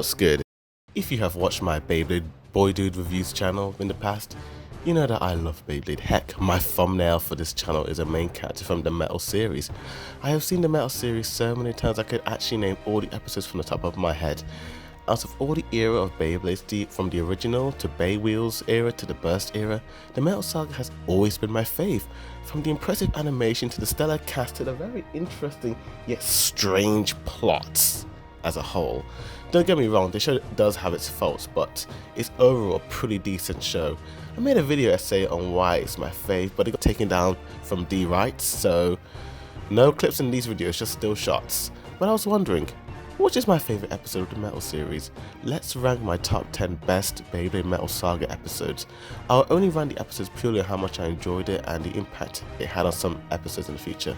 What's good? If you have watched my Beyblade Boy Dude Reviews channel in the past, you know that I love Beyblade. Heck, my thumbnail for this channel is a main character from the Metal series. I have seen the Metal series so many times I could actually name all the episodes from the top of my head. Out of all the era of Beyblades, from the original to Bey Wheels era to the Burst era, the Metal Saga has always been my fave. From the impressive animation to the stellar cast to the very interesting yet strange plots as a whole. Don't get me wrong, the show does have its faults, but it's overall a pretty decent show. I made a video essay on why it's my fave, but it got taken down from D rights, so no clips in these videos, just still shots. But I was wondering, which is my favourite episode of the Metal series? Let's rank my top 10 best Beyblade Metal Saga episodes. I'll only rank the episodes purely on how much I enjoyed it and the impact it had on some episodes in the future.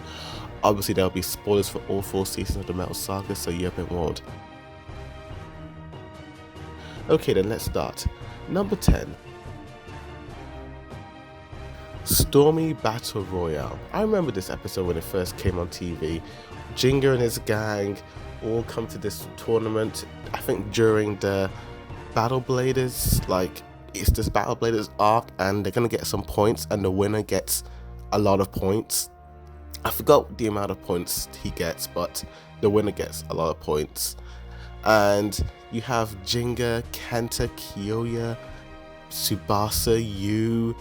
Obviously there will be spoilers for all 4 seasons of the Metal Saga, so you've been warned. Okay then, let's start. Number 10. Stormy Battle Royale. I remember this episode when it first came on TV. Jinger and his gang all come to this tournament, I think during the Battle Bladers, it's this Battle Bladers arc, and they're gonna get some points and the winner gets a lot of points. I forgot the amount of points he gets, but the winner gets a lot of points. And you have Jinger, Kenta, Kiyoya, Tsubasa, Yu,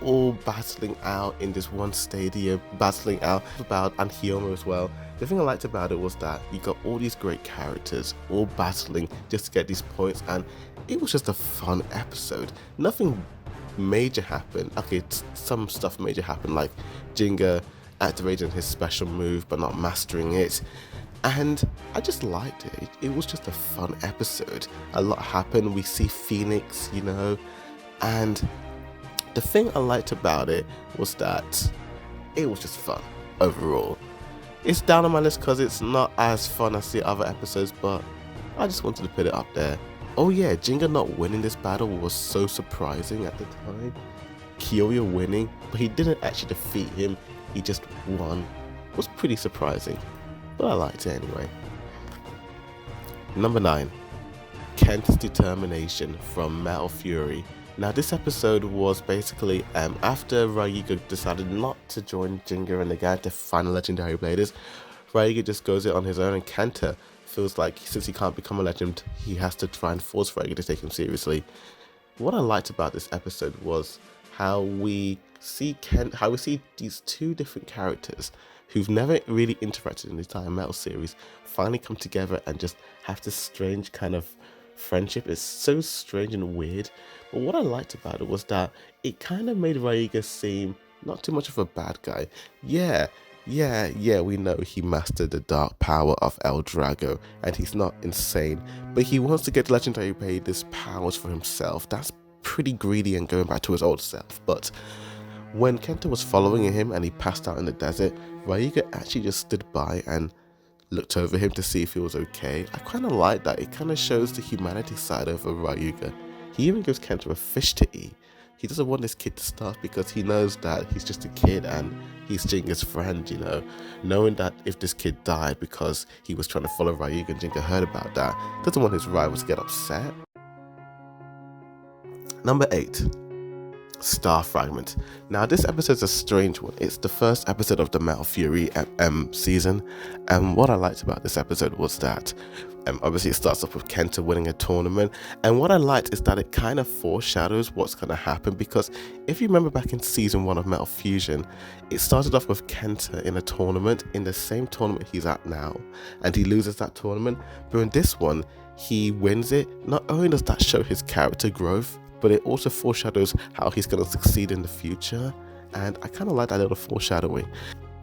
all battling out in this one stadium, battling out and Hyomo as well. The thing I liked about it was that you got all these great characters all battling just to get these points, and it was just a fun episode. Nothing major happened. Okay, some stuff major happened, like Jinger activating his special move but not mastering it, and I just liked it. It was just a fun episode. A lot happened. We see Phoenix, and the thing I liked about it was that it was just fun overall. It's down on my list because it's not as fun as the other episodes, but I just wanted to put it up there. Oh yeah, Jinger not winning this battle was so surprising at the time. Kiyoya winning, but he didn't actually defeat him, he just won. It was pretty surprising, but I liked it anyway. Number 9. Kenta's determination from Metal Fury. Now this episode was basically after Ryuga decided not to join Jinger and the gang to find the legendary bladers. Ryuga just goes it on his own, and Kenta feels like since he can't become a legend, he has to try and force Ryuga to take him seriously. What I liked about this episode was how we see these 2 different characters who've never really interacted in the entire Metal series finally come together and just have this strange kind of friendship. Is so strange and weird, but what I liked about it was that it kind of made Ryuga seem not too much of a bad guy. Yeah, we know he mastered the dark power of El Drago and he's not insane, but he wants to get legendary Bladers powers for himself. That's pretty greedy and going back to his old self. But when Kenta was following him and he passed out in the desert, Ryuga actually just stood by and looked over him to see if he was okay. I kind of like that. It kind of shows the humanity side of Ryuga. He even gives Kenta a fish to eat. He doesn't want this kid to starve because he knows that he's just a kid and he's Jinger's friend, knowing that if this kid died because he was trying to follow Ryuga and Jinger heard about that, doesn't want his rivals to get upset. Number 8. Star Fragment. Now this episode's a strange one. It's the first episode of the Metal Fury season, and what I liked about this episode was that obviously it starts off with Kenta winning a tournament, and what I liked is that it kind of foreshadows what's going to happen, because if you remember back in season 1 of Metal Fusion, it started off with Kenta in a tournament, in the same tournament he's at now, and he loses that tournament, but in this one he wins it. Not only does that show his character growth, but it also foreshadows how he's going to succeed in the future, and I kind of like that little foreshadowing.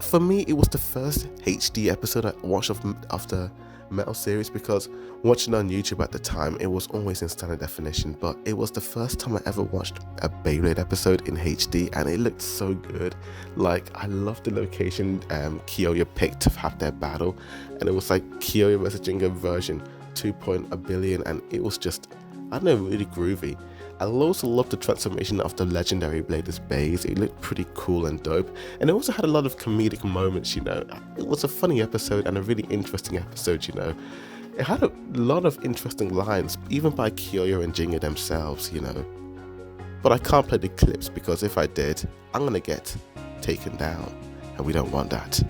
For me, it was the first HD episode I watched of the Metal series, because watching on YouTube at the time, it was always in standard definition, but it was the first time I ever watched a Beyblade episode in HD, and it looked so good. I loved the location Kiyoya picked to have their battle, and it was like Kiyoya vs Jinger version 2.1 billion, and it was just, I don't know, really groovy. I also loved the transformation of the legendary Bladers Beys. It looked pretty cool and dope, and it also had a lot of comedic moments. It was a funny episode and a really interesting episode. it had a lot of interesting lines, even by Kyoyo and Jinger themselves, But I can't play the clips because if I did, I'm gonna get taken down, and we don't want that.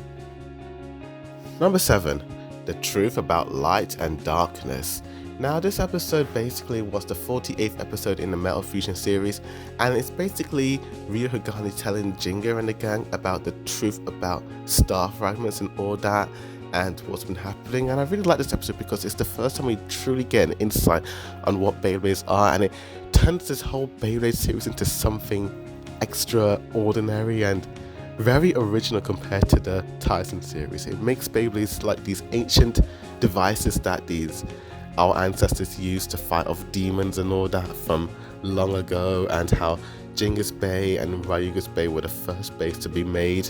Number 7, the truth about light and darkness. Now, this episode basically was the 48th episode in the Metal Fusion series, and it's basically Ryo Hagane telling Jinger and the gang about the truth about star fragments and all that, and what's been happening. And I really like this episode because it's the first time we truly get an insight on what Beyblades are, and it turns this whole Beyblade series into something extraordinary and very original compared to the Tyson series. It makes Beyblades like these ancient devices that our ancestors used to fight off demons and all that from long ago, and how Jinger's Bay and Ryuga's Bay were the first bays to be made.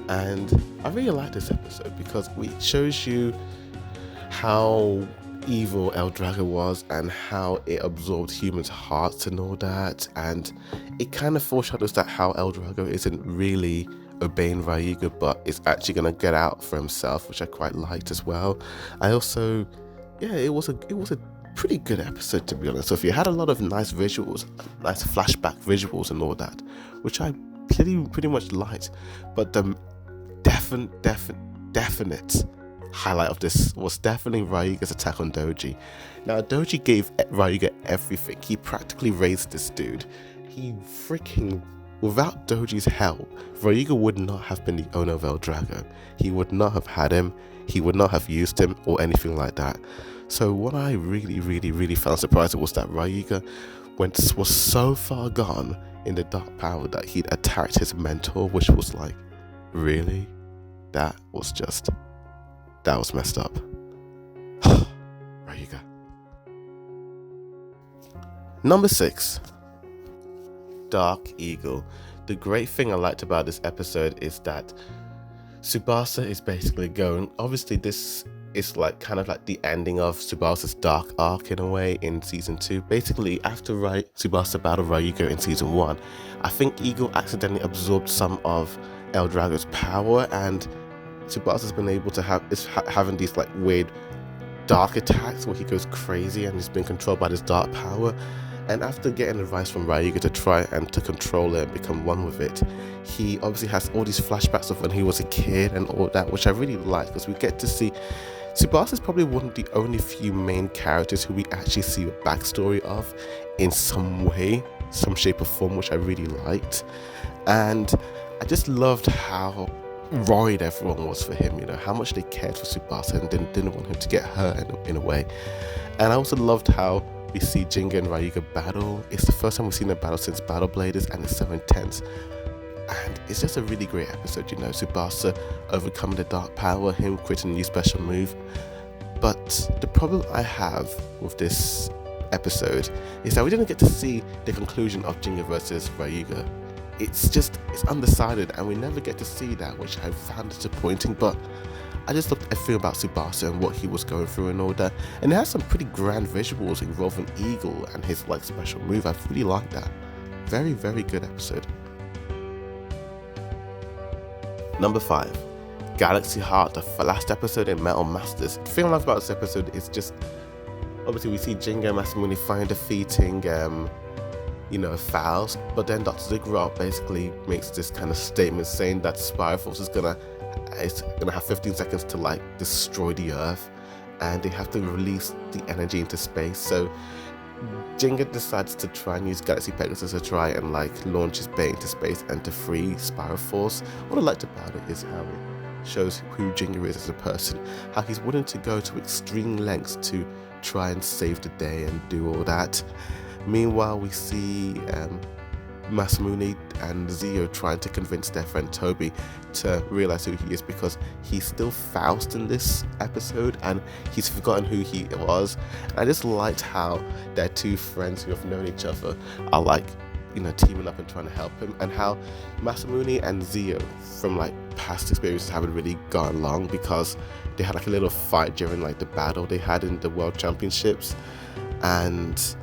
And I really like this episode because it shows you how evil El Drago was and how it absorbed humans' hearts and all that, and it kind of foreshadows that how El Drago isn't really obeying Ryuga, but is actually going to get out for himself, which I quite liked as well. I also, it was a pretty good episode, to be honest. So if you had a lot of nice visuals, nice flashback visuals and all that, which I pretty much liked, but the definite highlight of this was definitely Ryuga's attack on Doji. Now, Doji gave Ryuga everything. He practically raised this dude. Without Doji's help, Ryuga would not have been the owner of El Drago. He would not have had him, he would not have used him or anything like that. So what I really found surprising was that Ryuga was so far gone in the dark power that he'd attacked his mentor, which was like, really? That was messed up. Ryuga. Number 6. Dark Eagle. The great thing I liked about this episode is that Tsubasa is basically going, obviously this is like kind of like the ending of Tsubasa's dark arc in a way in season 2. Basically after Tsubasa battled Ryuga in season 1, I think Eagle accidentally absorbed some of El Drago's power, and Tsubasa's been able to having these like weird dark attacks where he goes crazy and he's been controlled by this dark power. And after getting advice from Ryuga to try and to control it and become one with it, he obviously has all these flashbacks of when he was a kid and all that, which I really like because we get to see Tsubasa is probably one of the only few main characters who we actually see a backstory of in some way, some shape or form, which I really liked. And I just loved how worried everyone was for him, how much they cared for Tsubasa and didn't want him to get hurt in a way. And I also loved how we see Jinger and Ryuga battle. It's the first time we've seen them battle since Battle Bladers, and it's so intense. And it's just a really great episode, Tsubasa overcoming the dark power, him creating a new special move. But the problem I have with this episode is that we didn't get to see the conclusion of Jinger versus Ryuga. It's undecided, and we never get to see that, which I found disappointing. But I just loved everything about Tsubasa and what he was going through and all that. And it has some pretty grand visuals involving Eagle and his special move. I really liked that. Very, very good episode. Number 5. Galaxy Heart, the last episode in Metal Masters. The thing I love about this episode is just, obviously we see Jinger and Masamune finally defeating Faust, but then Dr. Ziggurat basically makes this kind of statement saying that Spire Force is gonna have 15 seconds to destroy the Earth, and they have to release the energy into space. So Jinger decides to try and use Galaxy Pegasus to try and launch his Bay into space and to free Spiral Force. What I liked about it is how it shows who Jinger is as a person, how he's willing to go to extreme lengths to try and save the day and do all that. Meanwhile, we see Masamune and Zio trying to convince their friend Toby to realize who he is, because he's still Faust in this episode and he's forgotten who he was. And I just liked how their two friends who have known each other are teaming up and trying to help him, and how Masamune and Zio from past experiences haven't really gone along because they had a little fight during the battle they had in the World Championships. And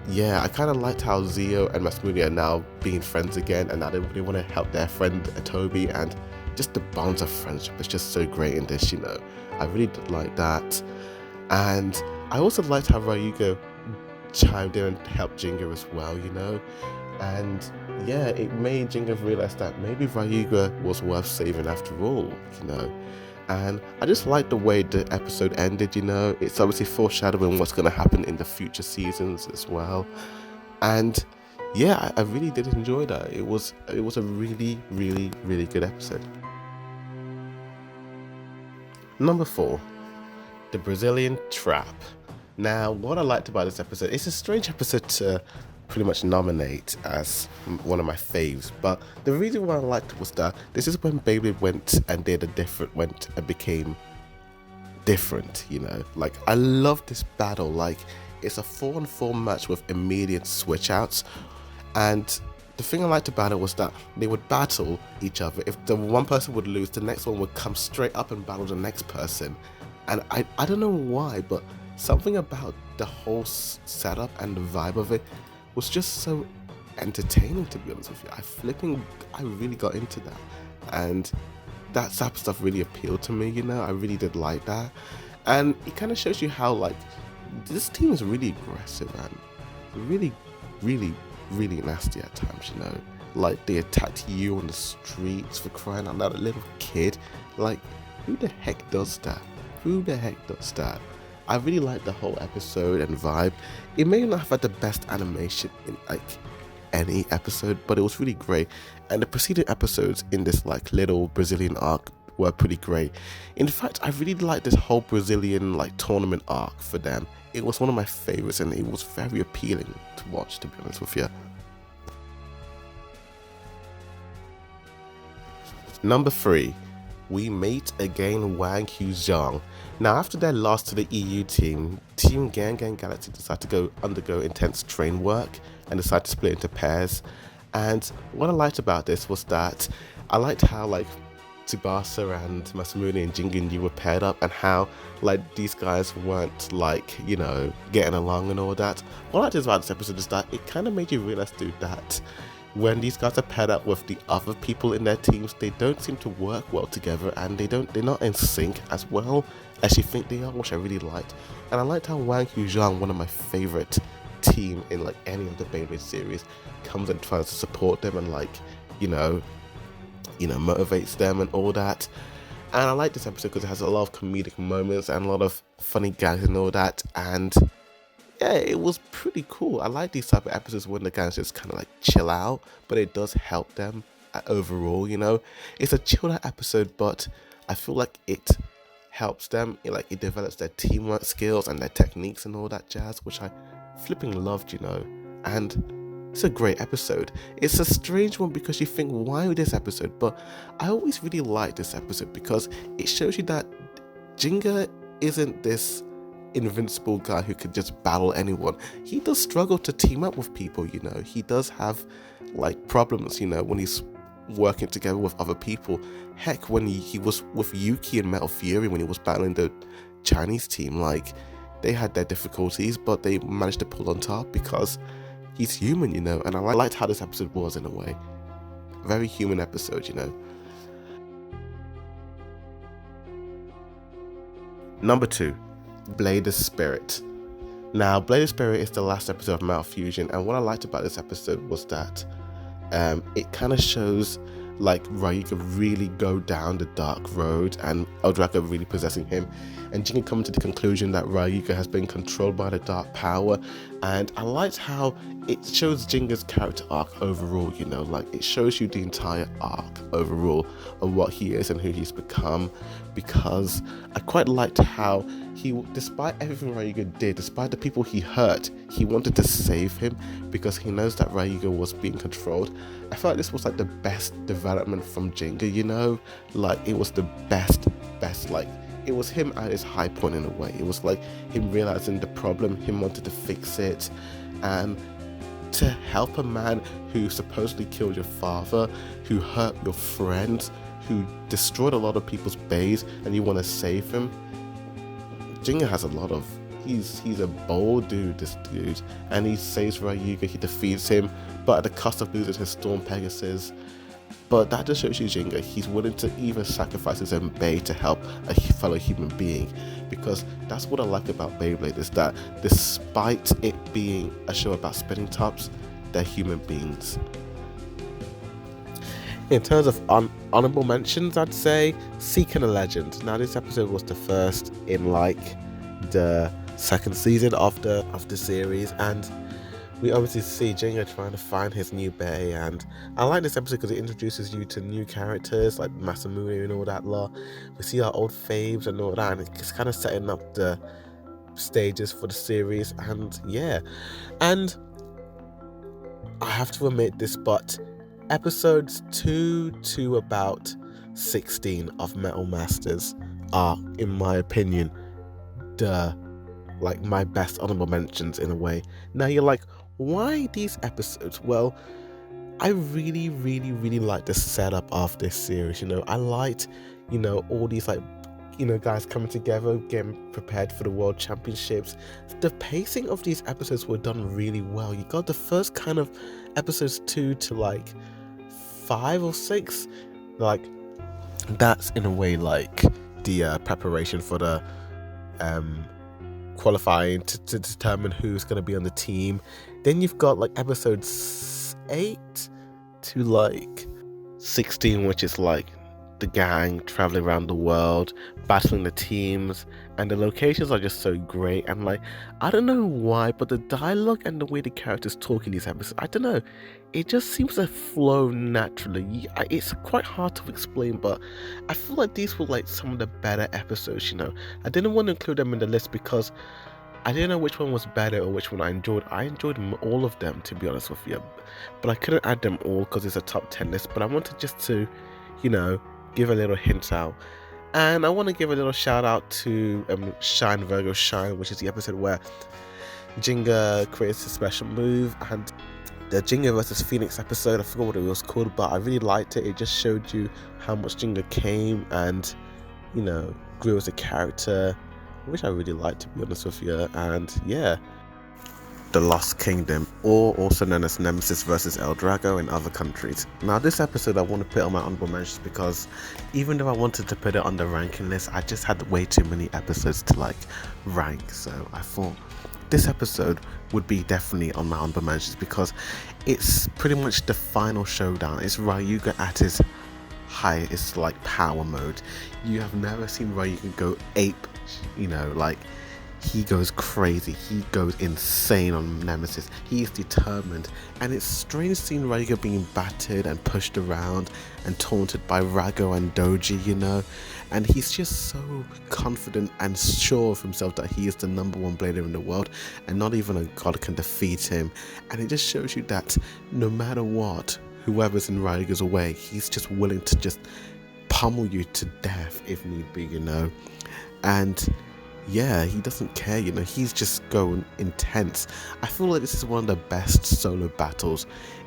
yeah, I kind of liked how Zio and Masamune are now being friends again, and now they want to help their friend Toby, and just the bonds of friendship is just so great in this, I really did like that. And I also liked how Ryuga chimed in and helped Jinga as well, you know. And yeah, it made Jinga realize that maybe Ryuga was worth saving after all, you know. And I just like the way the episode ended, you know. It's obviously foreshadowing what's going to happen in the future seasons as well. And yeah, I really did enjoy that. It was a really, really, really good episode. Number 4, the Brazilian Trap. Now, what I liked about this episode, it's a strange episode to pretty much nominate as one of my faves, but the reason why I liked it was that this is when Beyblade went and became different, you know. Like, I love this battle. Like, it's a 4-on-4 match with immediate switch outs, and the thing I liked about it was that they would battle each other. If the one person would lose, the next one would come straight up and battle the next person. And I don't know why, but something about the whole setup and the vibe of it was just so entertaining, to be honest with you. I really got into that. And that type of stuff really appealed to me, you know. I really did like that. And it kind of shows you how, like, this team is really aggressive and really, really, really nasty at times, you know. Like, they attacked you on the streets, for crying out loud, a little kid. Like, who the heck does that? Who the heck does that? I really liked the whole episode and vibe. It may not have had the best animation in like any episode, but it was really great. And the preceding episodes in this like little Brazilian arc were pretty great. In fact, I really liked this whole Brazilian like tournament arc for them. It was one of my favorites and it was very appealing to watch, to be honest with you. Number 3, we meet again Wang Huzhang. Now, after their loss to the EU team, Team Gang Gang Galaxy decided to undergo intense train work and decided to split into pairs. And what I liked about this was that I liked how like Tsubasa and Masamune and Jingun Yu were paired up, and how like these guys weren't like, you know, getting along and all that. What I liked about this episode is that it kind of made you realize, dude, that when these guys are paired up with the other people in their teams, they don't seem to work well together, and they're not in sync as well as you think they are, which I really liked. And I liked how Wang Huzhang, one of my favorite team in like any of the Beyblade series, comes and tries to support them and like, you know, motivates them and all that. And I like this episode because it has a lot of comedic moments and a lot of funny gags and all that. And yeah, it was pretty cool. I like these type of episodes when the guys just kind of like chill out, but it does help them overall, you know. It's a chilled out episode, but I feel like it helps them. It develops their teamwork skills and their techniques and all that jazz, which I flipping loved, you know. And it's a great episode. It's a strange one because you think, why this episode? But I always really like this episode because it shows you that Jinga isn't this invincible guy who could just battle anyone. He does struggle to team up with people, you know. He does have like problems, you know, when he's working together with other people. Heck, when he was with Yuki and Metal Fury, when he was battling the Chinese team, like, they had their difficulties, but they managed to pull on top because he's human, you know. And I liked how this episode was, in a way. Very human episode, you know. Number 2, Blader's Spirit. Now, Blader's Spirit is the last episode of Metal Fusion, and what I liked about this episode was that it kind of shows like Ryuga really go down the dark road and Eldraka really possessing him, and Jinga coming to the conclusion that Ryuga has been controlled by the dark power. And I liked how it shows Jinga's character arc overall, you know, like it shows you the entire arc overall of what he is and who he's become, because I quite liked how he, despite everything Ryuga did, despite the people he hurt, he wanted to save him because he knows that Ryuga was being controlled. I felt like this was like the best development from Jinga, you know, like it was the best, like it was him at his high point in a way. It was like him realizing the problem, him wanting to fix it, and to help a man who supposedly killed your father, who hurt your friends, who destroyed a lot of people's bays, and you want to save him. Jinga has a lot of, he's a bold dude, this dude, and he saves Ryuga, he defeats him, but at the cost of losing his Storm Pegasus. But that just shows you Jinga. He's willing to even sacrifice his own Bey to help a fellow human being, because that's what I like about Beyblade, is that despite it being a show about spinning tops, they're human beings. In terms of honorable mentions, I'd say Seeking a Legend. Now, this episode was the first in the second season of the series, and we obviously see Jinga trying to find his new Bey, and I like this episode because it introduces you to new characters like Masamune and all that lot. We see our old faves and all that, and it's kind of setting up the stages for the series, and I have to admit this, but episodes 2 to about 16 of Metal Masters are, in my opinion, my best honorable mentions in a way. Now you're like, why these episodes? Well, I really, really, really like the setup of this series. I liked, all these guys coming together, getting prepared for the World Championships. The pacing of these episodes were done really well. You got the first kind of episodes 2 to 5 or 6, that's in a way the preparation for the qualifying to determine who's going to be on the team. Then you've got episodes 8 to 16, which is the gang traveling around the world, battling the teams, and the locations are just so great. And I don't know why, but the dialogue and the way the characters talk in these episodes, I don't know, it just seems to flow naturally. It's quite hard to explain, but I feel like these were some of the better episodes. I didn't want to include them in the list because I didn't know which one was better or which one I enjoyed. I enjoyed all of them, to be honest with you, but I couldn't add them all because it's a top 10 list. But I wanted just to, give a little hint out. And I want to give a little shout out to Shine Virgo Shine, which is the episode where Jinga creates a special move, and the Jinga versus Phoenix episode, I forgot what it was called, but I really liked it. It just showed you how much Jinga came and, grew as a character, which I really liked, to be honest with you. And The Lost Kingdom, or also known as Nemesis vs El Drago in other countries. Now, this episode I want to put on my honorable mentions because even though I wanted to put it on the ranking list, I just had way too many episodes to rank. So I thought this episode would be definitely on my honorable mentions because it's pretty much the final showdown. It's Ryuga at his highest power mode. You have never seen Ryuga go ape, he goes crazy, he goes insane on Nemesis. He is determined, and it's strange seeing Ryuga being battered and pushed around and taunted by Rago and Doji, and he's just so confident and sure of himself that he is the number one blader in the world, and not even a god can defeat him. And it just shows you that no matter what, whoever's in Ryuga's way, he's just willing to just pummel you to death if need be, and he doesn't care, he's just going intense. I feel like this is one of the best solo battles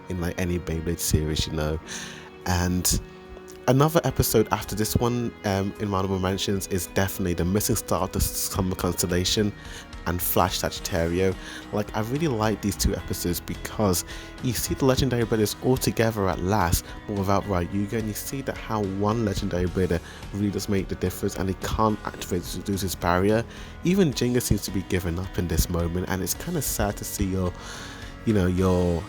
in any Beyblade series, and another episode after this one in my honorable mentions is definitely The Missing Star of the Summer Constellation and Flash Sagittario. I really like these two episodes because you see the legendary bladders all together at last, but without Ryuga, and you see that how one legendary blader really does make the difference, and he can't activate to reduce his barrier. Even Jinga seems to be giving up in this moment, and it's kind of sad to see your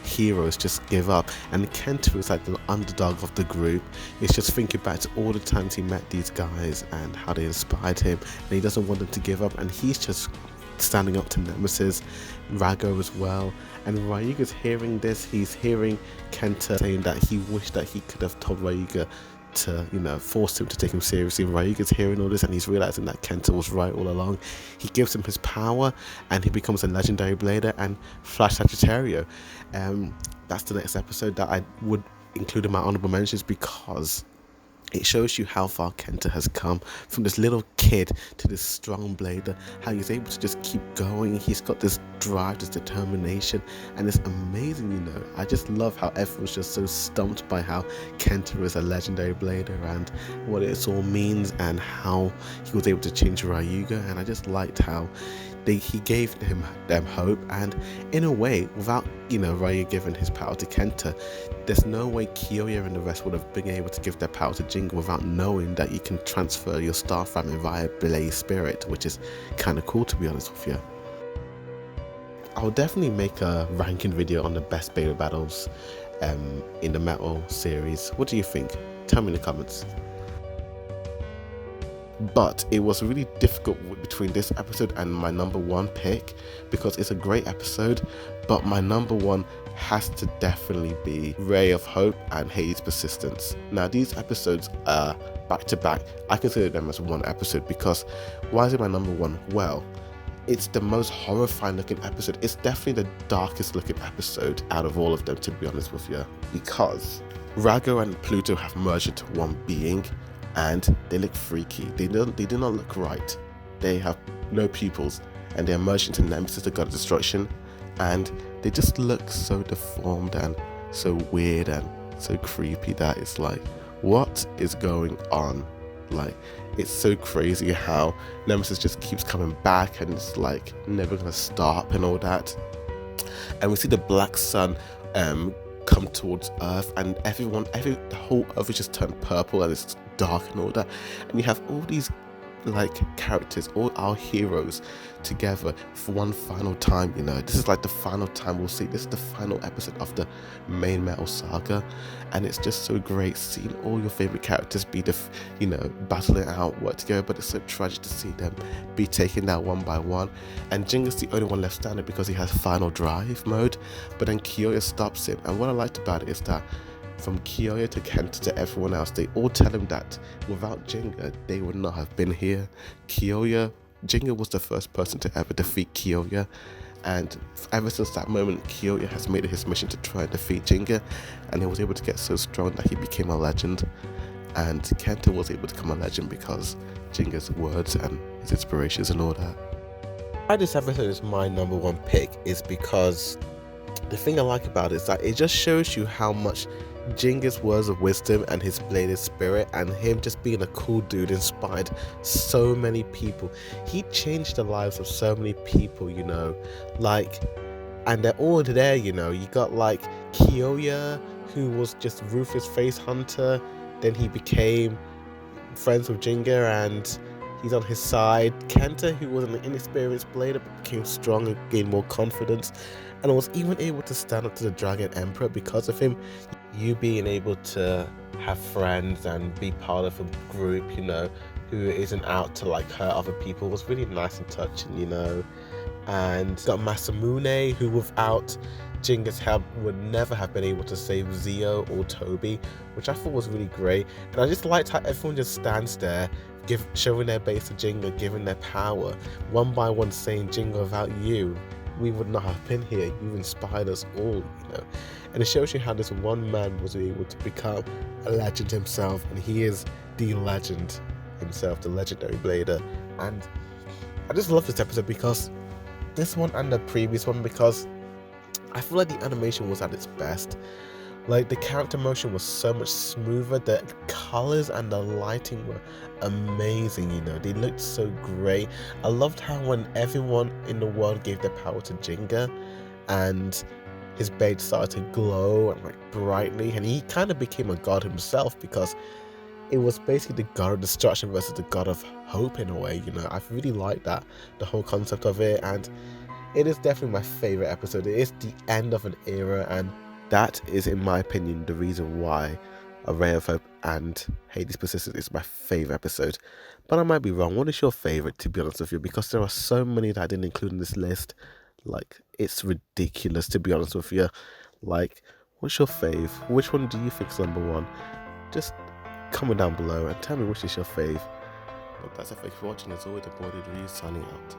heroes just give up. And Kenta is the underdog of the group. He's just thinking back to all the times he met these guys and how they inspired him, and he doesn't want them to give up, and he's just standing up to Nemesis, Rago as well. And Ryuga's hearing this, he's hearing Kenta saying that he wished that he could have told Ryuga to, force him to take him seriously. Ryuga's hearing all this and he's realizing that Kenta was right all along. He gives him his power and he becomes a legendary blader and Flash Sagittario. That's the next episode that I would include in my honorable mentions because it shows you how far Kenta has come from this little kid to this strong blader, how he's able to just keep going. He's got this drive, this determination, and it's amazing, I just love how everyone's just so stumped by how Kenta is a legendary blader and what it all means and how he was able to change Ryuga. And I just liked how he gave them hope, and in a way, without Raya giving his power to Kenta, there's no way Kyoya and the rest would have been able to give their power to Jinga without knowing that you can transfer your star family via Blaze Spirit, which is kind of cool, to be honest with you. I'll definitely make a ranking video on the best Beyblade battles in the Metal series. What do you think? Tell me in the comments. But it was really difficult between this episode and my number one pick, because it's a great episode, but my number one has to definitely be Ray of Hope and Hades Persistence. Now these episodes are back to back. I consider them as one episode, because why is it my number one? Well, it's the most horrifying looking episode. It's definitely the darkest looking episode out of all of them, to be honest with you, because Rago and Pluto have merged into one being, and they look freaky. They do not look right. They have no pupils, and they're merged into Nemesis, the god of destruction, and they just look so deformed and so weird and so creepy that it's like, what is going on? Like, it's so crazy how Nemesis just keeps coming back and it's like never gonna stop and all that. And we see the black sun come towards Earth, and the whole Earth is just turned purple and it's dark and all that, and you have all these like characters, all our heroes together for one final time. This is like the final time we'll see. This is the final episode of the main Metal Saga, and it's just so great seeing all your favorite characters be battling out, work together. But it's so tragic to see them be taken down one by one, and Jinga's the only one left standing because he has final drive mode, but then Kyoya stops him. And what I liked about it is that from Kyoya to Kenta to everyone else, they all tell him that without Jinga, they would not have been here. Jinga was the first person to ever defeat Kyoya, and ever since that moment, Kyoya has made it his mission to try and defeat Jinga, and he was able to get so strong that he became a legend. And Kenta was able to become a legend because Jinga's words and his inspirations and all that. Why this episode is my number one pick is because the thing I like about it is that it just shows you how much Jinga's words of wisdom and his bladed spirit and him just being a cool dude inspired so many people. He changed the lives of so many people, and they're all there, You got like Kyoya, who was just ruthless face hunter, then he became friends with Jinga and he's on his side. Kenta, who was an inexperienced blader but became strong and gained more confidence, and was even able to stand up to the Dragon Emperor because of him. You being able to have friends and be part of a group, who isn't out to like hurt other people was really nice and touching, And got Masamune, who without Jinga's help would never have been able to save Zio or Toby, which I thought was really great. And I just liked how everyone just stands there, showing their base to Jinga, giving their power, one by one saying, Jinga, without you, we would not have been here. You inspired us all, And it shows you how this one man was able to become a legend himself, and he is the legend himself, the legendary blader. And I just love this episode because this one and the previous one, because I feel like the animation was at its best. Like, the character motion was so much smoother, the colors and the lighting were amazing, they looked so great. I loved how when everyone in the world gave their power to Jinga, and his blade started to glow and like brightly, and he kind of became a god himself, because it was basically the god of destruction versus the god of hope in a way. I really like that, the whole concept of it, and it is definitely my favorite episode. It is the end of an era, and that is, in my opinion, the reason why A Ray of Hope and Hades Persistence is my favorite episode. But I might be wrong. What is your favorite, to be honest with you? Because there are so many that I didn't include in this list. Like, it's ridiculous, to be honest with you. Like, what's your fave? Which one do you think is number one? Just comment down below and tell me which is your fave. But that's it, thanks for watching. As always, the Beyblade Reviews signing out.